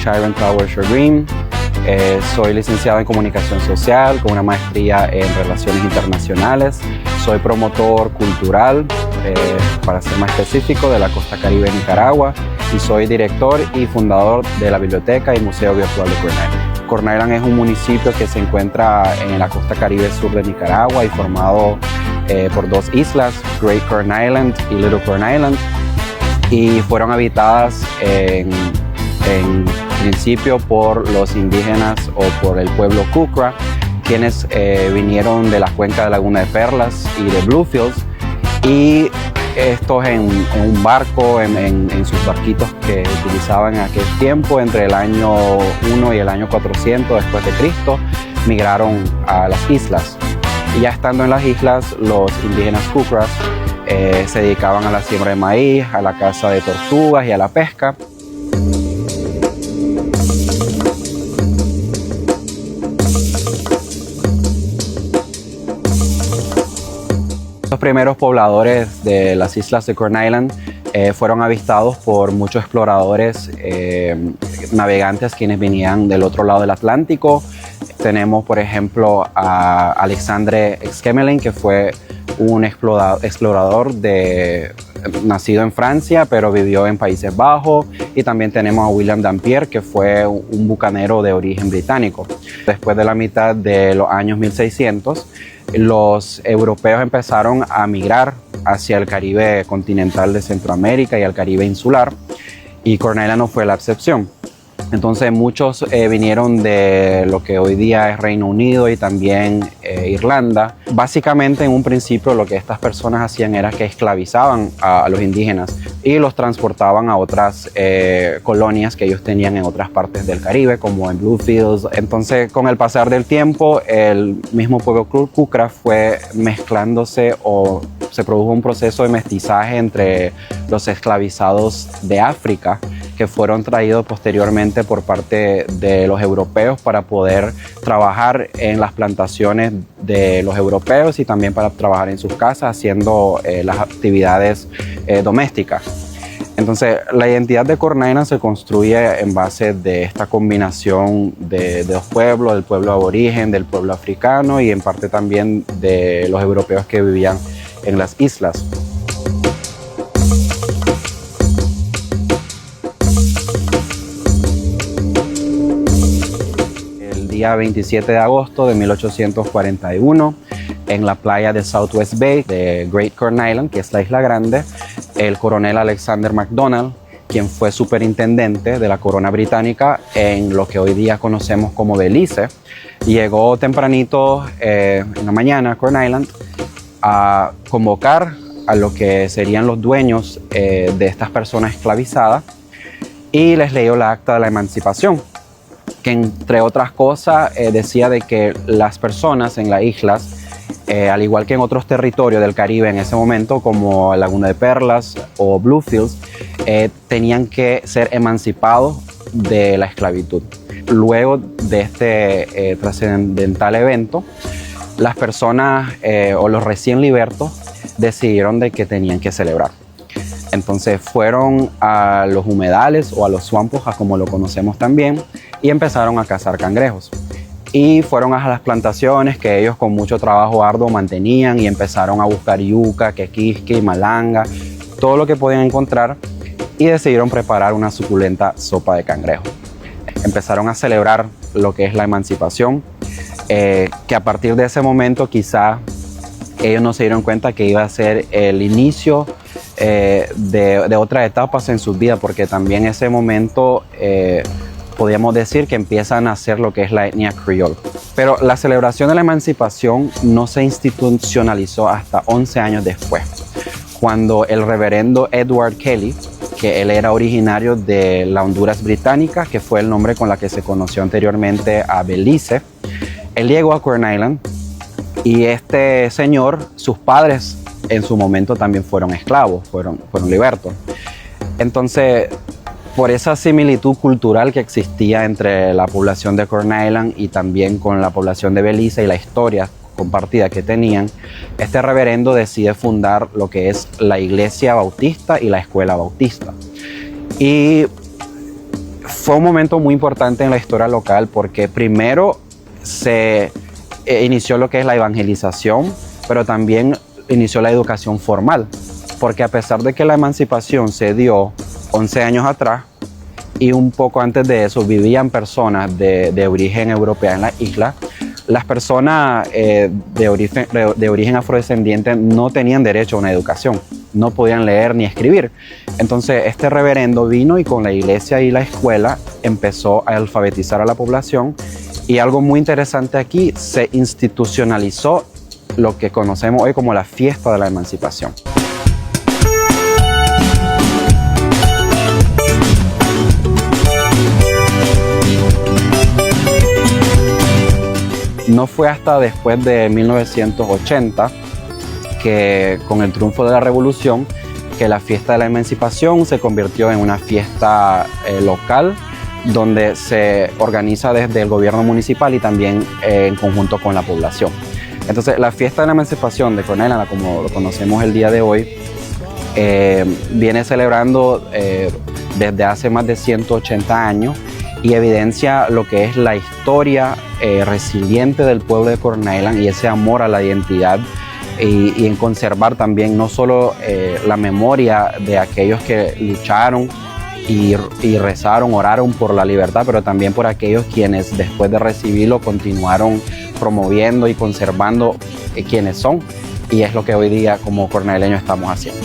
Sharon Tower Green. Soy licenciado en Comunicación Social con una maestría en Relaciones Internacionales. Soy promotor cultural, para ser más específico, de la Costa Caribe de Nicaragua, y soy director y fundador de la Biblioteca y Museo Virtual de Corn Island. Corn Island es un municipio que se encuentra en la costa caribe sur de Nicaragua y formado por dos islas, Great Corn Island y Little Corn Island, y fueron habitadas en principio por los indígenas o por el pueblo Kukra, quienes vinieron de la cuenca de Laguna de Perlas y de Bluefields, y estos en un barco, en sus barquitos que utilizaban en aquel tiempo, entre el año 1 y el año 400 después de Cristo, migraron a las islas. Y ya estando en las islas, los indígenas Kukras se dedicaban a la siembra de maíz, a la caza de tortugas y a la pesca. Los primeros pobladores de las islas de Corn Island fueron avistados por muchos exploradores, navegantes, quienes venían del otro lado del Atlántico. Tenemos, por ejemplo, a Alexandre Exquemelin, que fue un explorador nacido en Francia, pero vivió en Países Bajos. Y también tenemos a William Dampier, que fue un bucanero de origen británico. Después de la mitad de los años 1600, los europeos empezaron a migrar hacia el Caribe continental de Centroamérica y al Caribe insular, y Corn Island no fue la excepción. Entonces muchos vinieron de lo que hoy día es Reino Unido y también Irlanda. Básicamente, en un principio, lo que estas personas hacían era que esclavizaban a los indígenas y los transportaban a otras colonias que ellos tenían en otras partes del Caribe, como en Bluefields. Entonces, con el pasar del tiempo, el mismo pueblo Kukra fue mezclándose, o se produjo un proceso de mestizaje entre los esclavizados de África, que fueron traídos posteriormente por parte de los europeos para poder trabajar en las plantaciones de los europeos y también para trabajar en sus casas haciendo las actividades domésticas. Entonces, la identidad de Corn Island se construye en base de esta combinación de dos pueblos, del pueblo aborigen, del pueblo africano y en parte también de los europeos que vivían en las islas. Día 27 de agosto de 1841, en la playa de Southwest Bay de Great Corn Island, que es la isla grande, el coronel Alexander MacDonald, quien fue superintendente de la corona británica en lo que hoy día conocemos como Belice, llegó tempranito en la mañana a Corn Island a convocar a lo que serían los dueños de estas personas esclavizadas, y les leyó la acta de la emancipación, que entre otras cosas decía de que las personas en las islas, al igual que en otros territorios del Caribe en ese momento, como Laguna de Perlas o Bluefields, tenían que ser emancipados de la esclavitud. Luego de este trascendental evento, las personas o los recién libertos decidieron de que tenían que celebrar. Entonces fueron a los humedales o a los swampos, como lo conocemos también, y empezaron a cazar cangrejos. Y fueron a las plantaciones que ellos con mucho trabajo arduo mantenían y empezaron a buscar yuca, quequisque, malanga, todo lo que podían encontrar, y decidieron preparar una suculenta sopa de cangrejo. Empezaron a celebrar lo que es la emancipación, que a partir de ese momento quizá ellos no se dieron cuenta que iba a ser el inicio de otras etapas en sus vidas, porque también en ese momento podríamos decir que empiezan a hacer lo que es la etnia criol. Pero la celebración de la emancipación no se institucionalizó hasta 11 años después, cuando el reverendo Edward Kelly, que él era originario de la Honduras británica, que fue el nombre con la que se conoció anteriormente a Belice, él llegó a Corn Island, y este señor, sus padres en su momento también fueron esclavos, fueron libertos. Entonces, por esa similitud cultural que existía entre la población de Corn Island y también con la población de Belice y la historia compartida que tenían, este reverendo decide fundar lo que es la iglesia bautista y la escuela bautista. Y fue un momento muy importante en la historia local porque primero se inició lo que es la evangelización, pero también inició la educación formal, porque a pesar de que la emancipación se dio 11 años atrás y un poco antes de eso vivían personas de origen europeo en la isla, las personas de origen afrodescendiente no tenían derecho a una educación, no podían leer ni escribir. Entonces este reverendo vino y con la iglesia y la escuela empezó a alfabetizar a la población, y algo muy interesante aquí, se institucionalizó lo que conocemos hoy como la fiesta de la emancipación. No fue hasta después de 1980 que con el triunfo de la revolución que la fiesta de la emancipación se convirtió en una fiesta local donde se organiza desde el gobierno municipal y también en conjunto con la población. Entonces la fiesta de la emancipación de Cornell Island, como lo conocemos el día de hoy, viene celebrando desde hace más de 180 años y evidencia lo que es la historia resiliente del pueblo de Cornell Island y ese amor a la identidad y en conservar también no solo la memoria de aquellos que lucharon y rezaron, oraron por la libertad, pero también por aquellos quienes después de recibirlo continuaron promoviendo y conservando quienes son, y es lo que hoy día como corneleños estamos haciendo.